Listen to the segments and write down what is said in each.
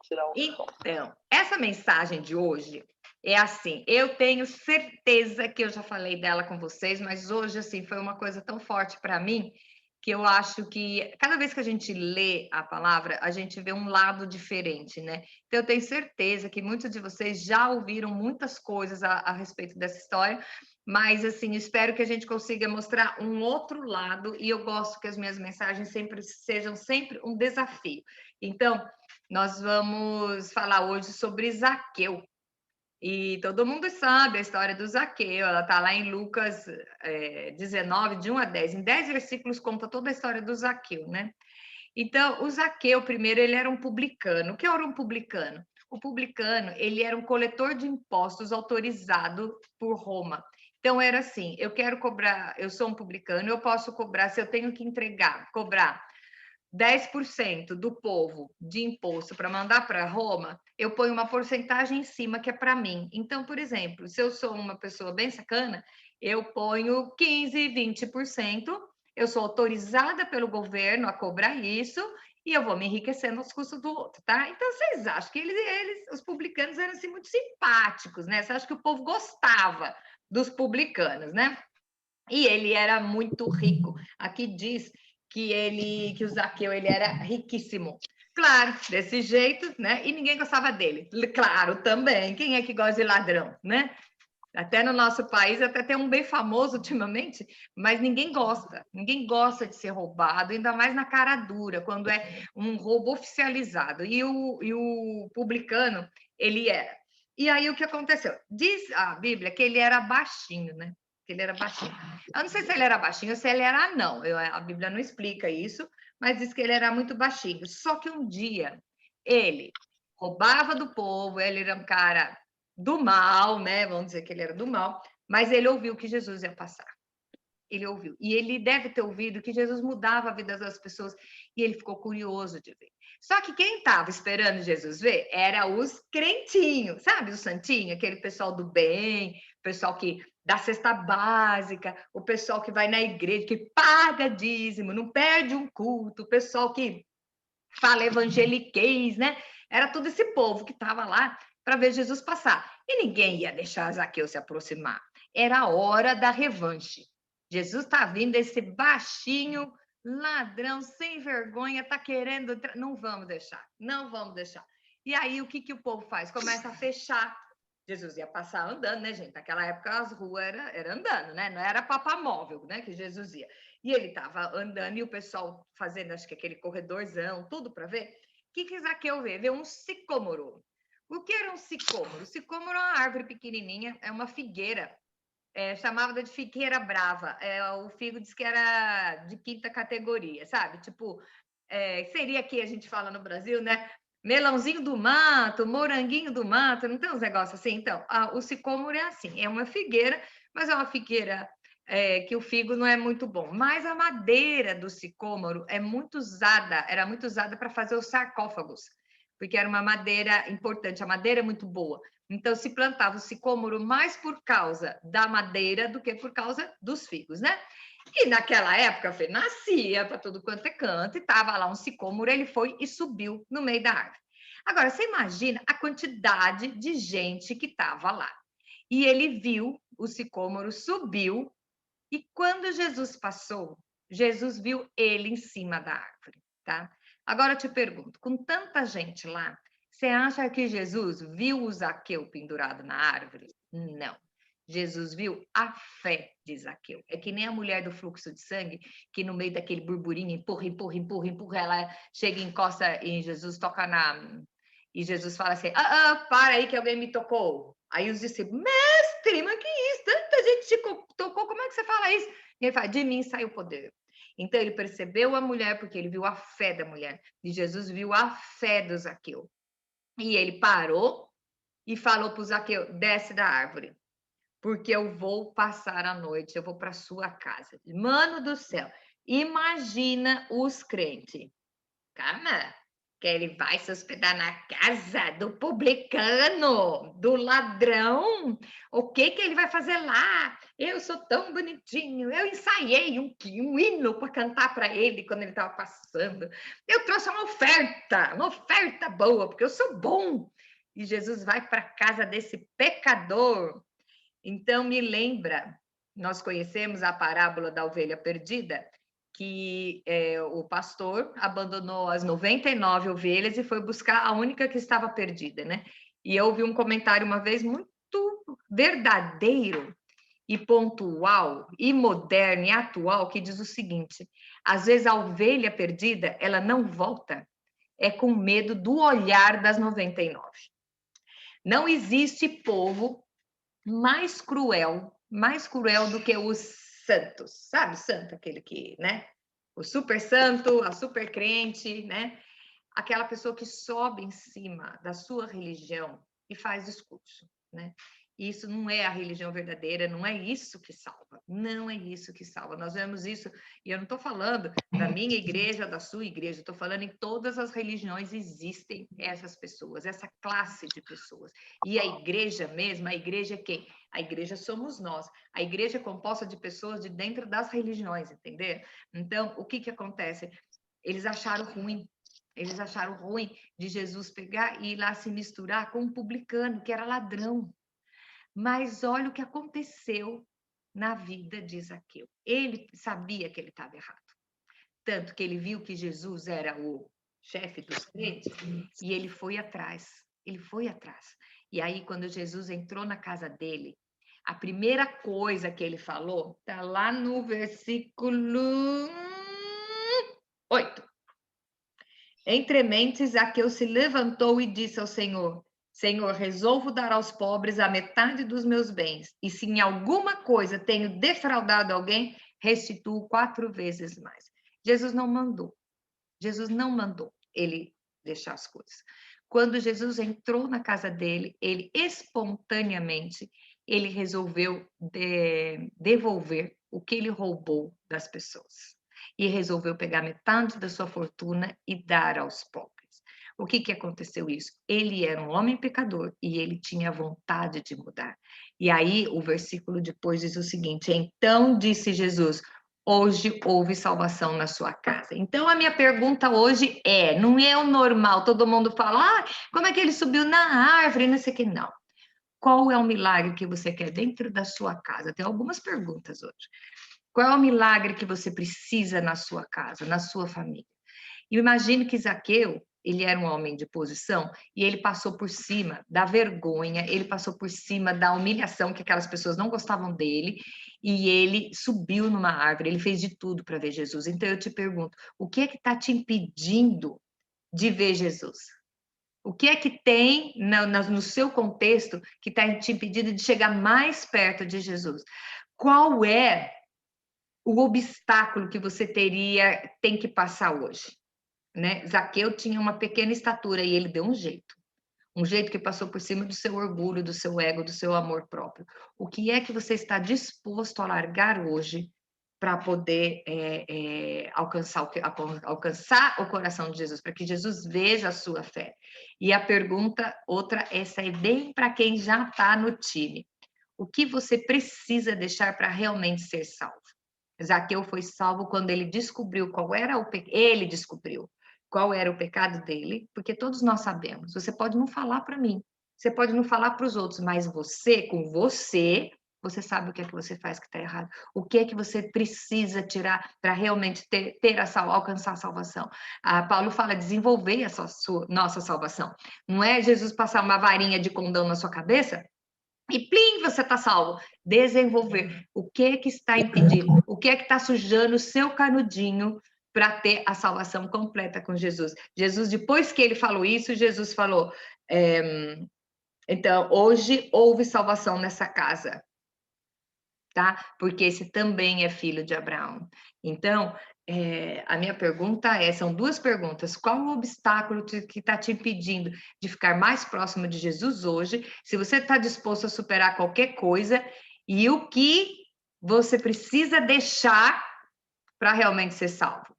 Tirar o som. Então, essa mensagem de hoje é assim, eu tenho certeza que eu já falei dela com vocês, mas hoje, assim, foi uma coisa tão forte para mim, que eu acho que cada vez que a gente lê a palavra, a gente vê um lado diferente, né? Então, eu tenho certeza que muitos de vocês já ouviram muitas coisas a respeito dessa história, mas, assim, espero que a gente consiga mostrar um outro lado, e eu gosto que as minhas mensagens sempre sejam sempre um desafio. Então, nós vamos falar hoje sobre Zaqueu. E todo mundo sabe a história do Zaqueu, ela está lá em Lucas 19, de 1 a 10. Em 10 versículos conta toda a história do Zaqueu, né? Então, o Zaqueu, primeiro, ele era um publicano. O que era um publicano? O publicano, ele era um coletor de impostos autorizado por Roma. Então, era assim, eu quero cobrar, eu sou um publicano, eu posso cobrar, se eu tenho que cobrar 10% do povo de imposto para mandar para Roma, eu ponho uma porcentagem em cima que é para mim. Então, por exemplo, se eu sou uma pessoa bem sacana, eu ponho 15, 20%, eu sou autorizada pelo governo a cobrar isso e eu vou me enriquecendo aos custos do outro, tá? Então, vocês acham que os publicanos eram assim muito simpáticos, né? Você acha que o povo gostava dos publicanos, né? E ele era muito rico. Aqui diz que o Zaqueu ele era riquíssimo. Claro, desse jeito, né? E ninguém gostava dele. Claro, também. Quem é que gosta de ladrão, né? Até no nosso país, até tem um bem famoso ultimamente, mas ninguém gosta de ser roubado, ainda mais na cara dura, quando é um roubo oficializado. E o publicano, ele era. E aí o que aconteceu? Diz a Bíblia que ele era baixinho, né? Que ele era baixinho. Eu não sei se ele era baixinho ou se ele era anão. A Bíblia não explica isso, mas diz que ele era muito baixinho. Só que um dia ele roubava do povo, ele era um cara do mal, né? Vamos dizer que ele era do mal, mas ele ouviu que Jesus ia passar. Ele ouviu. E ele deve ter ouvido que Jesus mudava a vida das pessoas e ele ficou curioso de ver. Só que quem estava esperando Jesus ver era os crentinhos, sabe? O santinho, aquele pessoal do bem, o pessoal que dá cesta básica, o pessoal que vai na igreja, que paga dízimo, não perde um culto, o pessoal que fala evangeliquez, né? Era todo esse povo que estava lá para ver Jesus passar. E ninguém ia deixar Zaqueu se aproximar. Era a hora da revanche. Jesus está vindo, esse baixinho, ladrão, sem vergonha, está querendo. Não vamos deixar, não vamos deixar. E aí, o que o povo faz? Começa a fechar. Jesus ia passar andando, né, gente? Naquela época as ruas era andando, né? Não era papamóvel, né? Que Jesus ia. E ele estava andando e o pessoal fazendo, acho que aquele corredorzão, tudo para ver. O que Zaqueu vê? Vê um sicômoro. O que era um sicômoro? O sicômoro é uma árvore pequenininha, é uma figueira. Chamava de figueira brava. O figo diz que era de quinta categoria, sabe? Tipo, seria aqui a gente fala no Brasil, né? Melãozinho do mato, moranguinho do mato, não tem uns negócios assim? Então, o sicômoro é assim, é uma figueira, mas é uma figueira que o figo não é muito bom. Mas a madeira do sicômoro era muito usada para fazer os sarcófagos, porque era uma madeira importante, a madeira é muito boa. Então, se plantava o sicômoro mais por causa da madeira do que por causa dos figos, né? E naquela época, Fê, nascia para tudo quanto é canto, e estava lá um sicômoro, ele foi e subiu no meio da árvore. Agora, você imagina a quantidade de gente que estava lá. E ele viu o sicômoro, subiu, e quando Jesus passou, Jesus viu ele em cima da árvore, tá? Agora eu te pergunto, com tanta gente lá, você acha que Jesus viu o Zaqueu pendurado na árvore? Não. Jesus viu a fé de Zaqueu. É que nem a mulher do fluxo de sangue, que no meio daquele burburinho empurra, empurra, empurra, empurra, ela chega e encosta em Jesus, toca na. E Jesus fala assim: para aí que alguém me tocou. Aí os discípulos, mestre, mas que isso? Tanta gente te tocou, como é que você fala isso? E ele fala: de mim sai o poder. Então ele percebeu a mulher, porque ele viu a fé da mulher. E Jesus viu a fé do Zaqueu. E ele parou e falou para o Zaqueu: desce da árvore, porque eu vou passar a noite, eu vou para sua casa. Mano do céu, imagina os crentes. Calma, que ele vai se hospedar na casa do publicano, do ladrão. O que que ele vai fazer lá? Eu sou tão bonitinho. Eu ensaiei um hino para cantar para ele quando ele estava passando. Eu trouxe uma oferta boa, porque eu sou bom. E Jesus vai para a casa desse pecador. Então, me lembra, nós conhecemos a parábola da ovelha perdida, que o pastor abandonou as 99 ovelhas e foi buscar a única que estava perdida, né? E eu ouvi um comentário uma vez muito verdadeiro e pontual e moderno e atual que diz o seguinte: às vezes a ovelha perdida, ela não volta, é com medo do olhar das 99. Não existe povo mais cruel do que os santos, sabe? Santo, aquele que, né? O super santo, a super crente, né? Aquela pessoa que sobe em cima da sua religião e faz discurso, né? Isso não é a religião verdadeira, não é isso que salva, não é isso que salva. Nós vemos isso, e eu não estou falando da minha igreja, da sua igreja, estou falando em todas as religiões existem essas pessoas, essa classe de pessoas. E a igreja mesmo, a igreja é quem? A igreja somos nós. A igreja é composta de pessoas de dentro das religiões, entender? Então, o que acontece? Eles acharam ruim de Jesus pegar e ir lá se misturar com um publicano, que era ladrão. Mas olha o que aconteceu na vida de Zaqueu. Ele sabia que ele estava errado. Tanto que ele viu que Jesus era o chefe dos crentes e ele foi atrás. Ele foi atrás. E aí, quando Jesus entrou na casa dele, a primeira coisa que ele falou está lá no versículo 8. Entre mentes, Zaqueu se levantou e disse ao Senhor: Senhor, resolvo dar aos pobres a metade dos meus bens, e se em alguma coisa tenho defraudado alguém, restituo 4 vezes mais. Jesus não mandou ele deixar as coisas. Quando Jesus entrou na casa dele, ele espontaneamente, ele resolveu devolver o que ele roubou das pessoas. E resolveu pegar metade da sua fortuna e dar aos pobres. O que aconteceu isso? Ele era um homem pecador e ele tinha vontade de mudar. E aí o versículo depois diz o seguinte: então disse Jesus: hoje houve salvação na sua casa. Então a minha pergunta hoje não é o normal, todo mundo fala, como é que ele subiu na árvore, não sei o que, não. Qual é o milagre que você quer dentro da sua casa? Tem algumas perguntas hoje. Qual é o milagre que você precisa na sua casa, na sua família? E imagine que Zaqueu, ele era um homem de posição e ele passou por cima da vergonha, ele passou por cima da humilhação, que aquelas pessoas não gostavam dele, e ele subiu numa árvore, ele fez de tudo para ver Jesus. Então eu te pergunto, o que é que está te impedindo de ver Jesus? O que é que tem no seu contexto que está te impedindo de chegar mais perto de Jesus? Qual é o obstáculo que você tem que passar hoje, né? Zaqueu tinha uma pequena estatura e ele deu um jeito que passou por cima do seu orgulho, do seu ego, do seu amor próprio. O que é que você está disposto a largar hoje para poder alcançar o coração de Jesus, para que Jesus veja a sua fé? E a pergunta, outra, essa é bem para quem já está no time. O que você precisa deixar para realmente ser salvo? Zaqueu foi salvo quando ele descobriu qual era ele descobriu qual era o pecado dele, porque todos nós sabemos. Você pode não falar para mim, você pode não falar para os outros, mas você, com você sabe o que é que você faz que está errado. O que é que você precisa tirar para realmente alcançar a salvação? Paulo fala, desenvolver nossa salvação. Não é Jesus passar uma varinha de condão na sua cabeça e plim, você está salvo. Desenvolver. O que é que está impedindo? O que é que está sujando o seu canudinho para ter a salvação completa com Jesus? Jesus, depois que ele falou isso, Jesus falou, então, hoje houve salvação nessa casa, tá? Porque esse também é filho de Abraão. Então, a minha pergunta são 2 perguntas. Qual o obstáculo que está te impedindo de ficar mais próximo de Jesus hoje? Se você está disposto a superar qualquer coisa, e o que você precisa deixar para realmente ser salvo?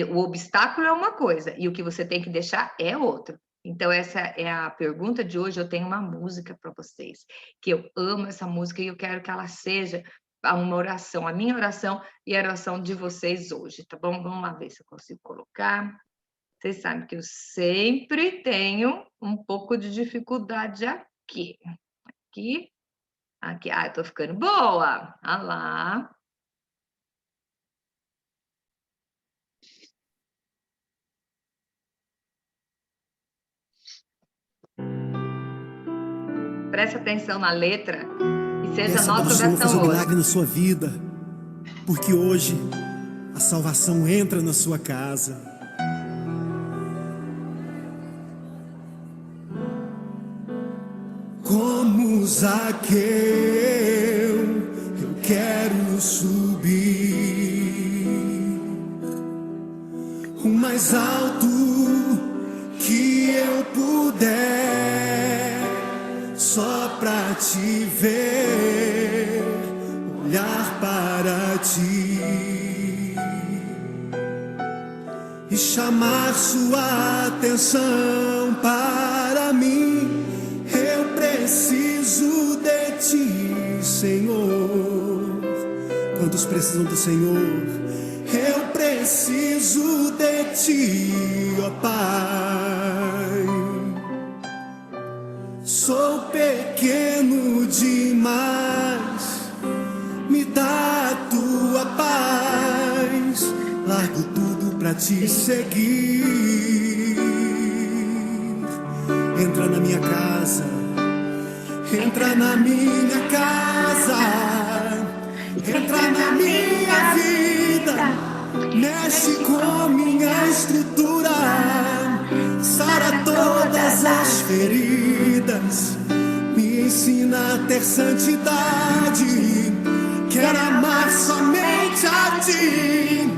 O obstáculo é uma coisa e o que você tem que deixar é outro. Então essa é a pergunta de hoje. Eu tenho uma música para vocês, que eu amo essa música e eu quero que ela seja uma oração, a minha oração e a oração de vocês hoje, tá bom? Vamos lá ver se eu consigo colocar. Vocês sabem que eu sempre tenho um pouco de dificuldade aqui. Aqui. Aqui. Ah, eu tô ficando boa. Ah lá. Preste atenção na letra e seja a nossa Senhor fazer oração um hoje. milagre na sua vida, porque hoje a salvação entra na sua casa. Como Zaqueu, eu quero subir o mais alto que eu puder, só pra te ver, olhar para ti e chamar sua atenção para mim. Eu preciso de ti, Senhor. Quantos precisam do Senhor? Eu preciso de ti, ó Pai. Sou pequeno demais, me dá a tua paz. Largo tudo pra te seguir. Entra na minha casa, entra na minha casa, entra na minha vida, mexe com minha estrutura, sara todas as feridas, me ensina a ter santidade. Quero amar somente a ti,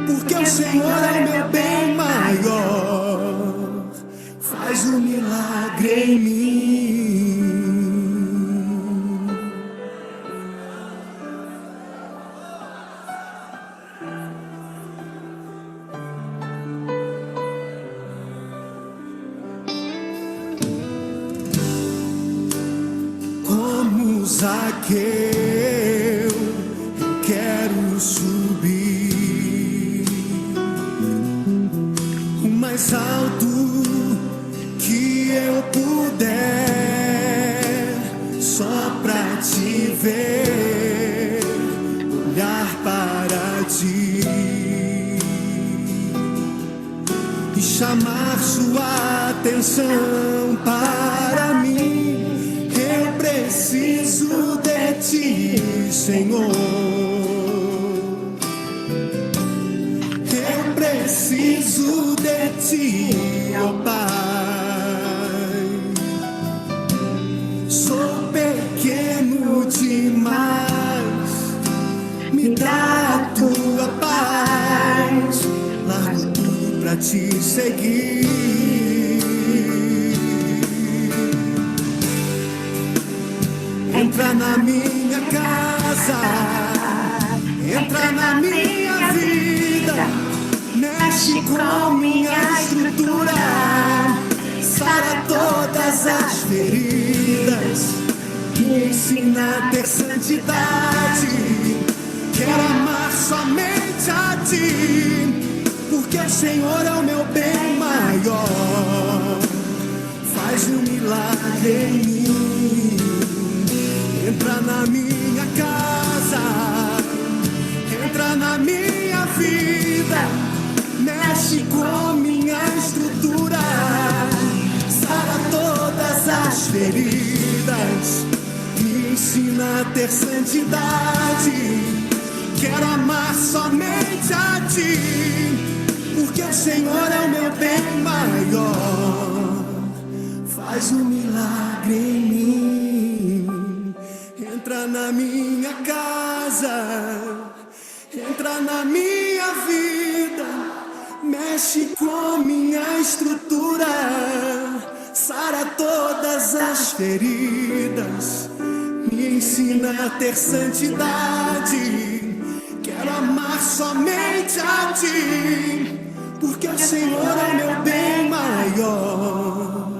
porque o Senhor é meu bem maior. Faz um milagre em mim. Como Zaqueu, eu quero subir o mais alto que eu puder, só pra te ver, olhar para ti e chamar sua atenção para mim. Eu preciso de ti, Senhor. Eu preciso de ti, ó Pai. Sou pequeno demais, me dá a tua paz. Largo tudo pra te seguir. Entra na minha casa, entra na minha vida, mexe com minha estrutura, sara todas as feridas, me ensina a ter santidade. Quero amar somente a ti, porque o Senhor é o meu bem maior. Faz um milagre em mim. Entra na minha casa, entra na minha vida, mexe com minha estrutura, sara todas as feridas, me ensina a ter santidade. Quero amar somente a ti, porque o Senhor é o meu bem maior. Faz um milagre em mim. Entra na minha casa, entra na minha vida, mexe com minha estrutura, sara todas as feridas, me ensina a ter santidade. Quero amar somente a ti, porque o Senhor é meu bem maior.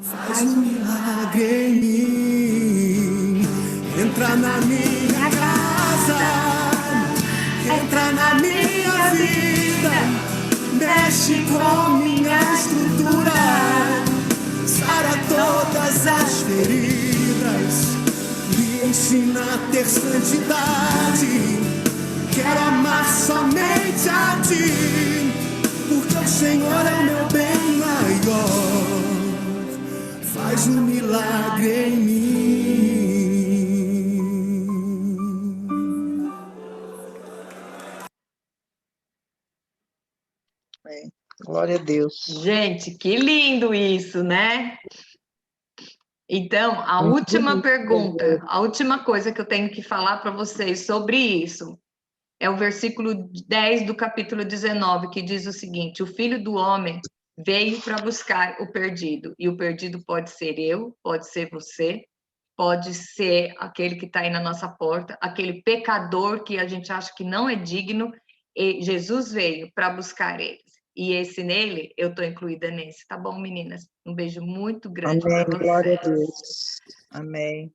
Faz um milagre em mim. Entra na minha casa, entra na minha vida, mexe com minha estrutura, sara todas as feridas, me ensina a ter santidade. Quero amar somente a ti, porque o Senhor é meu bem maior. Faz um milagre em mim. Glória a Deus. Gente, que lindo isso, né? Então, a última pergunta, a última coisa que eu tenho que falar para vocês sobre isso é o versículo 10 do capítulo 19, que diz o seguinte: o Filho do Homem veio para buscar o perdido, e o perdido pode ser eu, pode ser você, pode ser aquele que está aí na nossa porta, aquele pecador que a gente acha que não é digno, e Jesus veio para buscar eles. E esse nele, eu estou incluída nesse, tá bom, meninas? Um beijo muito grande para vocês. Glória a Deus. Amém.